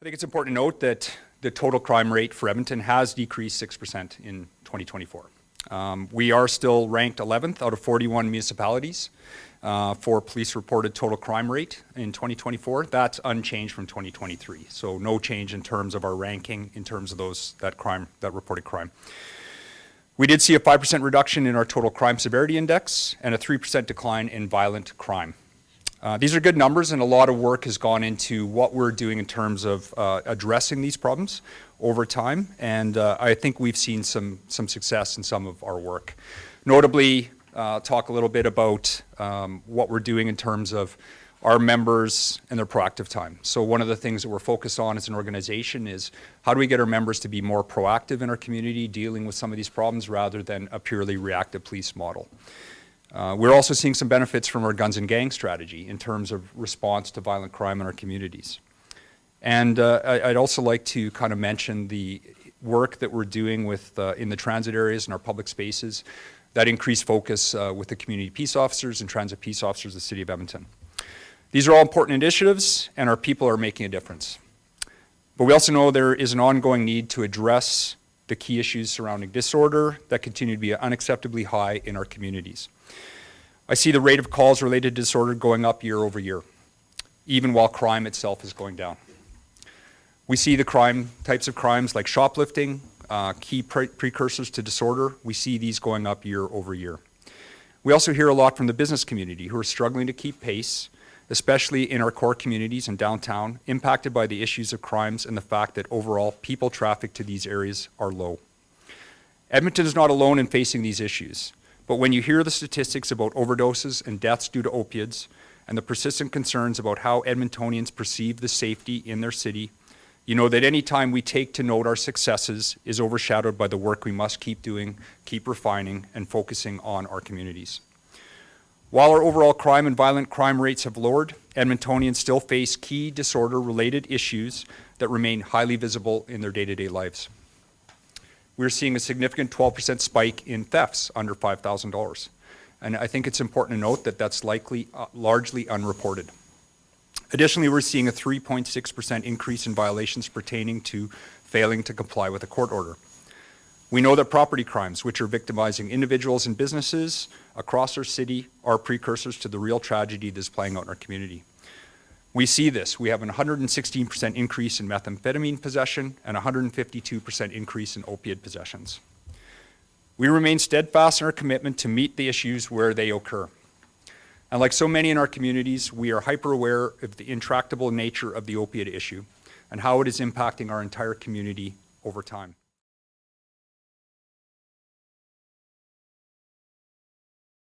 I think it's important to note that the total crime rate for Edmonton has decreased 6% in 2024. We are still ranked 11th out of 41 municipalities for police-reported total crime rate in 2024. That's unchanged from 2023, so no change in terms of our ranking in terms of that reported crime. We did see a 5% reduction in our total crime severity index and a 3% decline in violent crime. These are good numbers, and a lot of work has gone into what we're doing in terms of addressing these problems over time, and I think we've seen some success in some of our work. Notably, talk a little bit about what we're doing in terms of our members and their proactive time. So one of the things that we're focused on as an organization is how do we get our members to be more proactive in our community, dealing with some of these problems rather than a purely reactive police model. We're also seeing some benefits from our guns and gang strategy in terms of response to violent crime in our communities. And I'd also like to kind of mention the work that we're doing with in the transit areas and our public spaces, that increased focus with the community peace officers and transit peace officers of the City of Edmonton. These are all important initiatives, and our people are making a difference. But we also know there is an ongoing need to address the key issues surrounding disorder that continue to be unacceptably high in our communities. I see the rate of calls related to disorder going up year over year, even while crime itself is going down. We see the types of crimes like shoplifting, key precursors to disorder. We see these going up year over year. We also hear a lot from the business community who are struggling to keep pace, especially in our core communities and downtown, impacted by the issues of crimes and the fact that overall people traffic to these areas are low. Edmonton is not alone in facing these issues, but when you hear the statistics about overdoses and deaths due to opioids and the persistent concerns about how Edmontonians perceive the safety in their city, you know that any time we take to note our successes is overshadowed by the work we must keep doing, keep refining, and focusing on our communities. While our overall crime and violent crime rates have lowered, Edmontonians still face key disorder-related issues that remain highly visible in their day-to-day lives. We're seeing a significant 12% spike in thefts under $5,000. And I think it's important to note that that's largely unreported. Additionally, we're seeing a 3.6% increase in violations pertaining to failing to comply with a court order. We know that property crimes, which are victimizing individuals and businesses across our city, are precursors to the real tragedy that's playing out in our community. We see this. We have an 116% increase in methamphetamine possession and a 152% increase in opiate possessions. We remain steadfast in our commitment to meet the issues where they occur. And like so many in our communities, we are hyper-aware of the intractable nature of the opiate issue and how it is impacting our entire community over time.